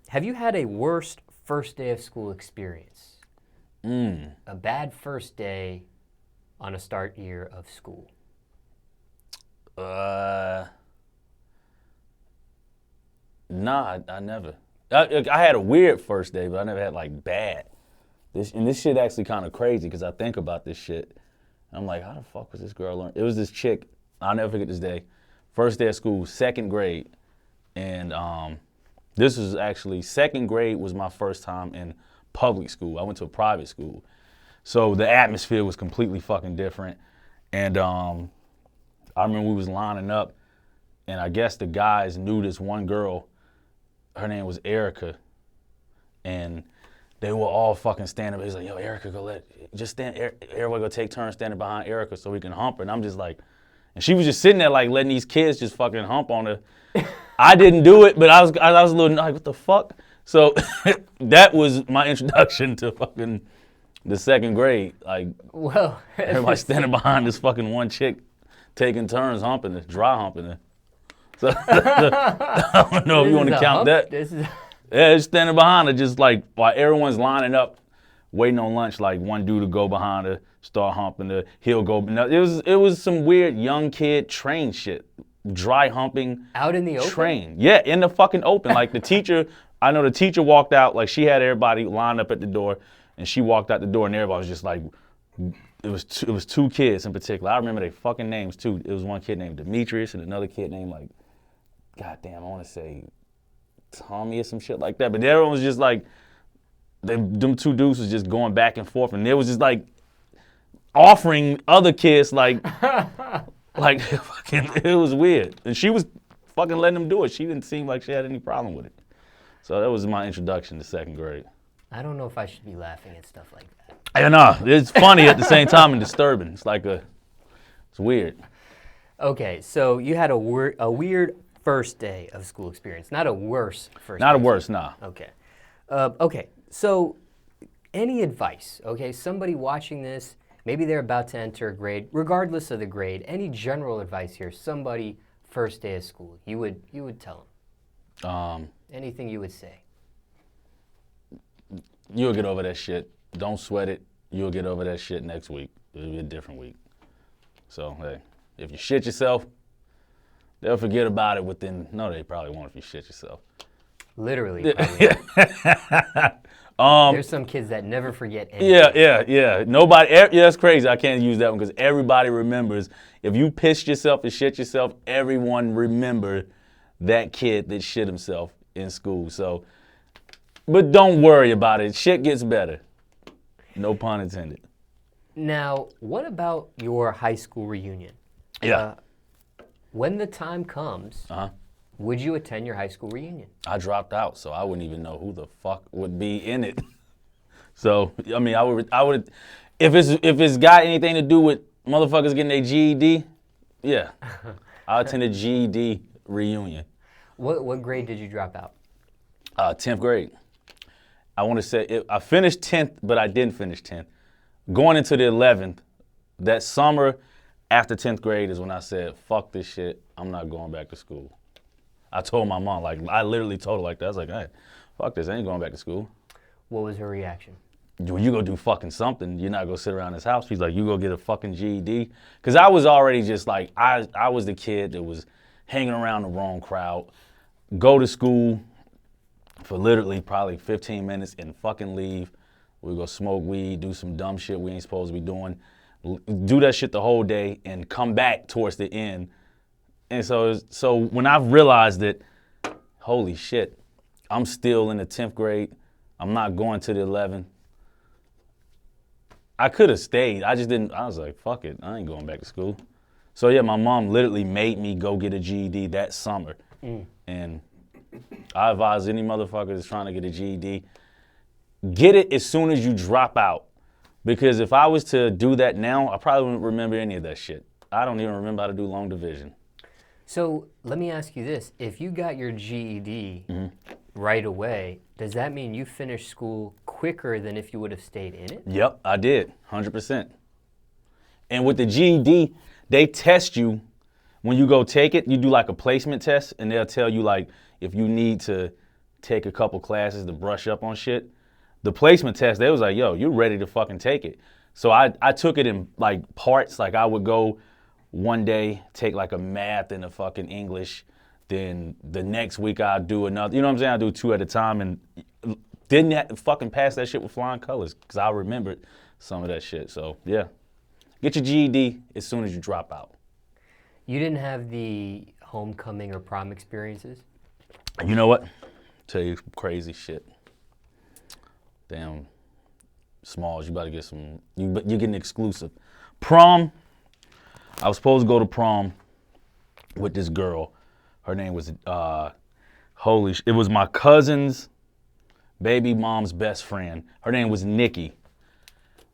Have you had a worst first day of school experience? A bad first day on a start year of school? Nah, I never. I had a weird first day, but I never had like bad. This shit actually kind of crazy because I think about this shit. And I'm like, how the fuck was this girl learn? It was this chick. I'll never forget this day. First day of school, second grade, and this was actually second grade was my first time in public school. I went to a private school, so the atmosphere was completely fucking different. And I remember we was lining up, and I guess the guys knew this one girl. Her name was Erica, and they were all fucking standing. He's like, yo, Erica, just stand. Everybody go take turns standing behind Erica so we can hump her. And I'm just like, and she was just sitting there like letting these kids just fucking hump on her. I didn't do it, but I was a little like, what the fuck? So that was my introduction to fucking the second grade. Like, Well, everybody standing behind this fucking one chick, taking turns humping her, dry humping her. So I don't know if you want to count that. Yeah, just standing behind her, just like while everyone's lining up, waiting on lunch. Like one dude to go behind her, start humping her. He'll go. No, it was some weird young kid train shit, dry humping. Out in the open? Train, yeah, in the fucking open. Like the teacher, I know the teacher walked out. Like she had everybody lined up at the door, and she walked out the door, and everybody was just like, it was two kids in particular. I remember their fucking names too. It was one kid named Demetrius and another kid named like, goddamn, I want to say Tommy or some shit like that. But everyone was just like, them two dudes was just going back and forth, and they was just like offering other kids like fucking, it was weird. And she was fucking letting them do it. She didn't seem like she had any problem with it. So that was my introduction to second grade. I don't know if I should be laughing at stuff like that. I know, it's funny at the same time and disturbing. It's like it's weird. Okay, so you had a weird first day of school experience, not a worse first Not day. a worse, nah. Okay. Okay, so any advice, okay? Somebody watching this, maybe they're about to enter a grade, regardless of the grade, any general advice here, somebody first day of school, you would tell them? Anything you would say? You'll get over that shit. Don't sweat it. You'll get over that shit next week. It'll be a different week. So, hey, if you shit yourself, they'll forget about it within, no, they probably won't if you shit yourself. Literally, probably. There's some kids that never forget anything. Yeah. Nobody, yeah, that's crazy. I can't use that one because everybody remembers. If you pissed yourself and shit yourself, everyone remember that kid that shit himself in school. So, but don't worry about it. Shit gets better. No pun intended. Now, what about your high school reunion? Yeah. When the time comes, would you attend your high school reunion? I dropped out, so I wouldn't even know who the fuck would be in it. So, I mean, I would, if it's got anything to do with motherfuckers getting their GED, yeah, I'll attend a GED reunion. What grade did you drop out? 10th grade. I want to say, I finished 10th, but I didn't finish 10th. Going into the 11th, that summer after 10th grade is when I said, fuck this shit, I'm not going back to school. I told my mom, like, I literally told her like that. I was like, hey, fuck this, I ain't going back to school. What was her reaction? Well, you go do fucking something. You're not gonna sit around this house. She's like, you go get a fucking GED. Because I was already just like, I was the kid that was hanging around the wrong crowd, go to school for literally probably 15 minutes and fucking leave. We go smoke weed, do some dumb shit we ain't supposed to be doing, do that shit the whole day and come back towards the end. And so when I realized that, holy shit, I'm still in the 10th grade, I'm not going to the 11th. I could have stayed. I just didn't. I was like, fuck it. I ain't going back to school. So yeah, my mom literally made me go get a GED that summer. And I advise any motherfucker that's trying to get a GED, get it as soon as you drop out. Because if I was to do that now, I probably wouldn't remember any of that shit. I don't even remember how to do long division. So let me ask you this. If you got your GED right away, does that mean you finished school quicker than if you would have stayed in it? Yep, I did, 100%. And with the GED, they test you. When you go take it, you do like a placement test, and they'll tell you like if you need to take a couple classes to brush up on shit. The placement test, they was like, yo, you ready to fucking take it. So I took it in like parts. Like I would go one day, take like a math and a fucking English. Then the next week I'd do another. You know what I'm saying? I do 2 at a time and didn't have to fucking pass that shit with flying colors because I remembered some of that shit. So yeah, get your GED as soon as you drop out. You didn't have the homecoming or prom experiences? You know what? Tell you some crazy shit. Damn, Smallz, you about to get some. You're getting exclusive. Prom. I was supposed to go to prom with this girl. Her name was it was my cousin's baby mom's best friend. Her name was Nikki.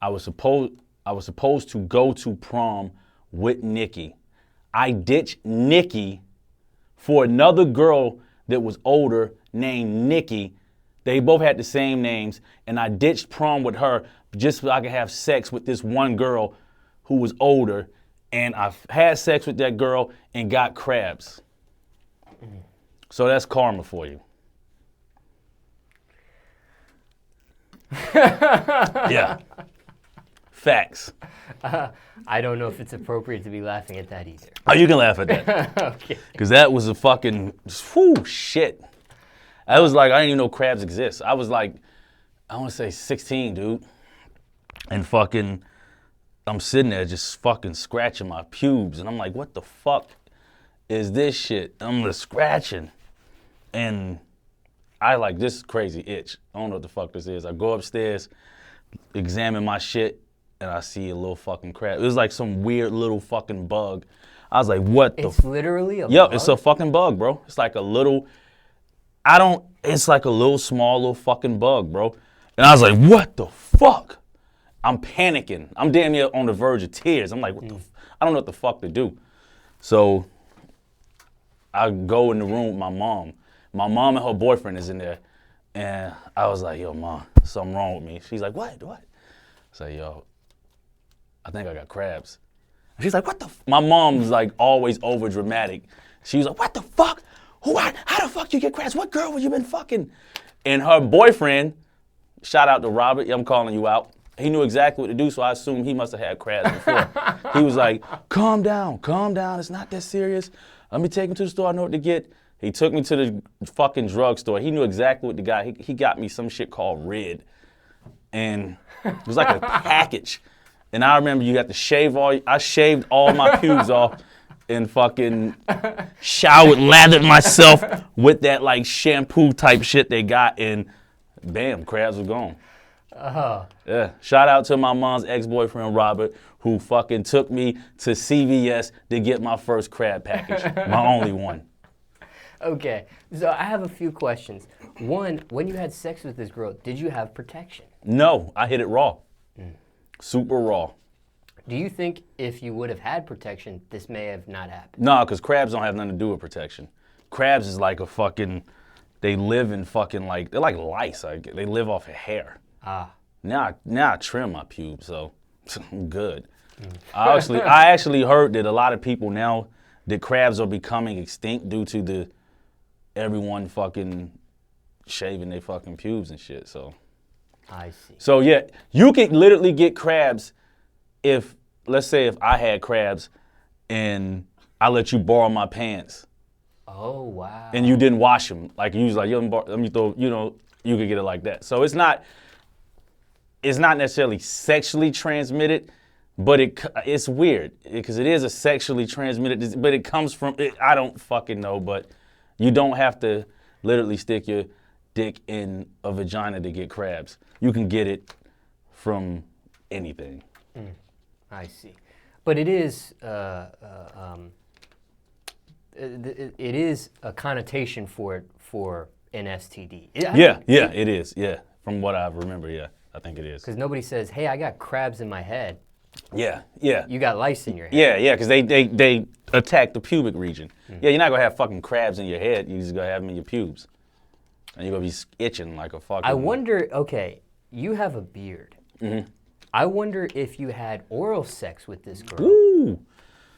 I was supposed to go to prom with Nikki. I ditched Nikki for another girl that was older named Nikki. They both had the same names, and I ditched prom with her just so I could have sex with this one girl who was older, and I had sex with that girl and got crabs. So that's karma for you. Yeah. Facts. I don't know if it's appropriate to be laughing at that either. Oh, you can laugh at that. Okay. Because that was a fucking, whew, shit. I was like, I didn't even know crabs exist. I was like, I want to say 16, dude. And fucking, I'm sitting there just fucking scratching my pubes. And I'm like, what the fuck is this shit? I'm just scratching. And I like, this crazy itch. I don't know what the fuck this is. I go upstairs, examine my shit, and I see a little fucking crab. It was like some weird little fucking bug. I was like, what the It's literally a Yo, bug? it's a fucking bug, bro. It's like a little, it's like a little small little fucking bug, bro. And I was like, what the fuck? I'm panicking. I'm damn near on the verge of tears. I'm like, I don't know what the fuck to do. So I go in the room with my mom. My mom and her boyfriend is in there. And I was like, yo, mom, something wrong with me. She's like, what? I say, yo, I think I got crabs. And she's like, what the My mom's like always over dramatic. She was like, what the fuck? How the fuck you get crabs? What girl have you been fucking? And her boyfriend, shout out to Robert, I'm calling you out. He knew exactly what to do, so I assume he must have had crabs before. He was like, calm down, it's not that serious. Let me take him to the store, I know what to get. He took me to the fucking drugstore. He knew exactly what to get. He got me some shit called Red. And it was like a package. And I remember you had to shave I shaved all my pubes off and fucking showered, lathered myself with that like shampoo type shit they got, and bam, crabs were gone. Yeah. Shout out to my mom's ex-boyfriend, Robert, who fucking took me to CVS to get my first crab package. My only one. Okay, so I have a few questions. One, when you had sex with this girl, did you have protection? No, I hit it raw. Super raw. Do you think if you would have had protection, this may have not happened? No, because crabs don't have nothing to do with protection. Crabs is like a fucking, they live in fucking like, they're like lice. Like, they live off of hair. Now I trim my pubes, so I'm good. I actually heard that a lot of people now, that crabs are becoming extinct due to everyone fucking shaving their fucking pubes and shit, so. I see. So yeah, you could literally get crabs if, let's say if I had crabs and I let you borrow my pants. Oh, wow. And you didn't wash them. Like you was like, yo, let me throw, you could get it like that. So it's not necessarily sexually transmitted, but it's weird because it is a sexually transmitted, but it comes from, I don't fucking know, but you don't have to literally stick your dick in a vagina to get crabs. You can get it from anything. I see. But it is, it is a connotation for an STD. Yeah, it is. Yeah, from what I remember, yeah, I think it is. Because nobody says, hey, I got crabs in my head. Yeah. You got lice in your head. Yeah, because they attack the pubic region. Yeah, you're not going to have fucking crabs in your head. You're just going to have them in your pubes. And you're going to be itching like a fucking... I wonder, okay, you have a beard. I wonder if you had oral sex with this girl. Ooh.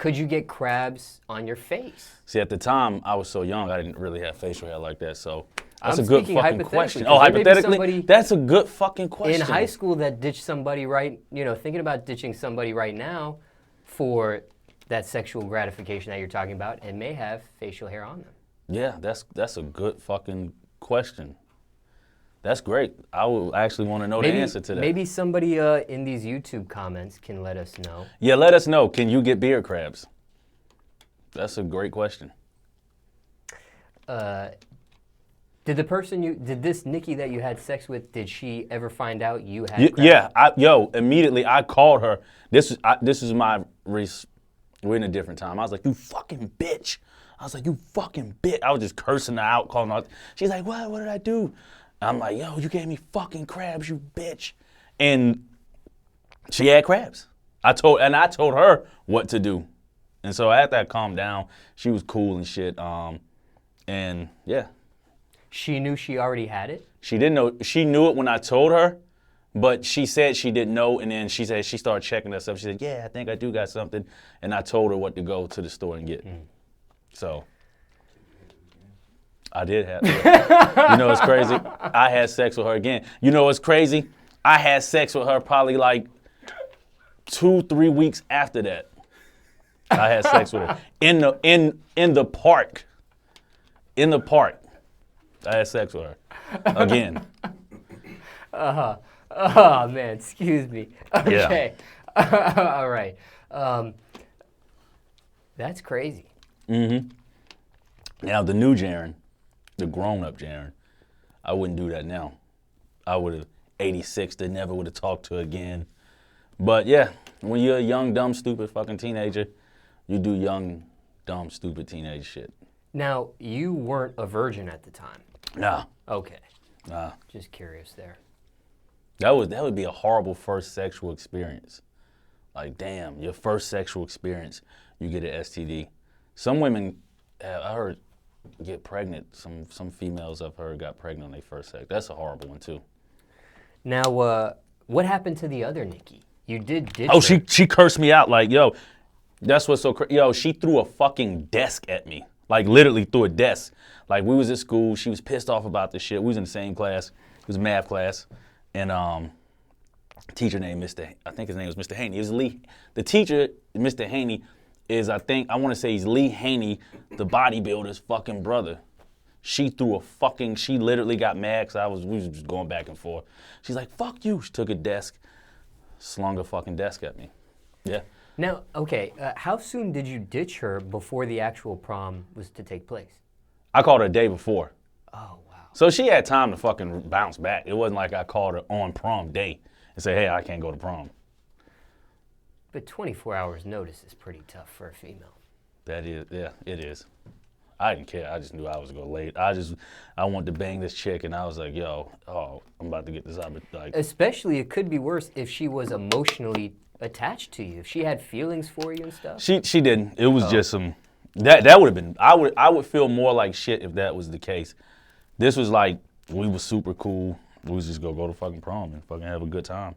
Could you get crabs on your face? See, at the time, I was so young, I didn't really have facial hair like that, so that's I'm a good speaking fucking hypothetically, question. 'cause Oh, there may be hypothetically? somebody That's a good fucking question. in high school that ditched somebody thinking about ditching somebody right now for that sexual gratification that you're talking about and may have facial hair on them. Yeah, that's a good fucking question. That's great. I would actually want to know the answer to that. Maybe somebody in these YouTube comments can let us know. Yeah, let us know. Can you get beard crabs? That's a great question. Did this Nikki that you had sex with, did she ever find out you had crabs? Yeah, immediately I called her. This is my, we're in a different time. I was like, you fucking bitch. I was like, you fucking bitch. I was just cursing her out, calling her out. She's like, what did I do? I'm like, yo, you gave me fucking crabs, you bitch. And she had crabs. I told her what to do. And so after I calmed down, she was cool and shit. And yeah. She knew she already had it? She didn't know. She knew it when I told her, but she said she didn't know. And then she said she started checking herself. She said, yeah, I think I do got something. And I told her what to go to the store and get. So I did have that. You know what's crazy? I had sex with her again. You know what's crazy? I had sex with her probably like 2-3 weeks after that. I had sex with her in the park. In the park, I had sex with her again. Oh man, excuse me. Okay, all right. That's crazy. Now the new Jarren, the grown-up Jarren, I wouldn't do that now. I would have 86'd and never would have talked to her again. But yeah, when you're a young, dumb, stupid fucking teenager, you do young, dumb, stupid teenage shit. Now, you weren't a virgin at the time. Nah. Okay. Nah. Just curious there. That would be a horrible first sexual experience. Like, damn, your first sexual experience, you get an STD. Some women, I heard, get pregnant. Some females I've heard got pregnant on their first sex. That's a horrible one too. Now, what happened to the other Nikki? You did ditch Oh, her. she cursed me out like, yo, that's what's so crazy. Yo, she threw a fucking desk at me. Like, literally threw a desk. Like, we was at school. She was pissed off about this shit. We was in the same class. It was a math class. And teacher named I think his name was Mr. Haney. It was Lee. The teacher, Mr. Haney, is, I want to say he's Lee Haney, the bodybuilder's fucking brother. She literally got mad because we was just going back and forth. She's like, fuck you. She took a desk, slung a fucking desk at me. Yeah. Now, okay, how soon did you ditch her before the actual prom was to take place? I called her a day before. Oh, wow. So she had time to fucking bounce back. It wasn't like I called her on prom day and said, hey, I can't go to prom. But 24 hours notice is pretty tough for a female. That is, yeah, it is. I didn't care. I just knew I was going to go late. I wanted to bang this chick, and I was like, yo, I'm about to get this out. Like, especially, it could be worse if she was emotionally attached to you. If she had feelings for you and stuff. She didn't. It was just some, that would have been, I would feel more like shit if that was the case. This was like, we was super cool. We was just going to go to fucking prom and fucking have a good time.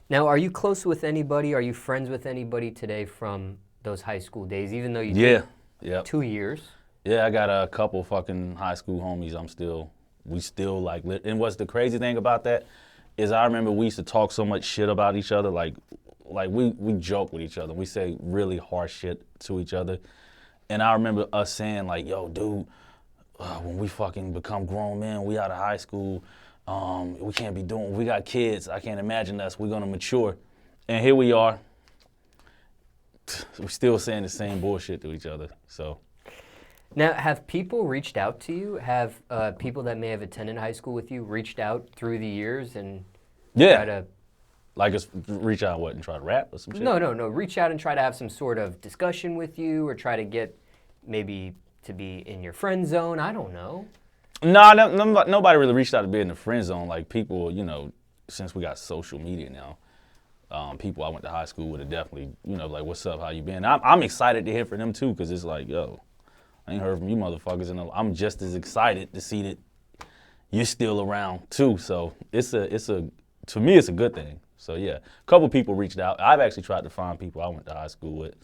Now, are you close with anybody? Are you friends with anybody today from those high school days, even though you did 2 years? Yeah, I got a couple fucking high school homies. We still like, and what's the crazy thing about that is I remember we used to talk so much shit about each other. Like we joke with each other. We say really harsh shit to each other. And I remember us saying like, yo, dude, when we fucking become grown men, we out of high school, we can't be we got kids. I can't imagine us. We're gonna mature. And here we are. We're still saying the same bullshit to each other, so. Now, have people reached out to you? Have people that may have attended high school with you reached out through the years and try to... Like reach out and try to rap or some shit? No. Reach out and try to have some sort of discussion with you or try to get maybe to be in your friend zone. I don't know. No, nobody really reached out to be in the friend zone. Like people, since we got social media now, people I went to high school with have definitely, like, what's up, how you been? I'm excited to hear from them too, because it's like, yo, I ain't heard from you motherfuckers, and I'm just as excited to see that you're still around too. So to me, it's a good thing. So yeah, a couple people reached out. I've actually tried to find people I went to high school with.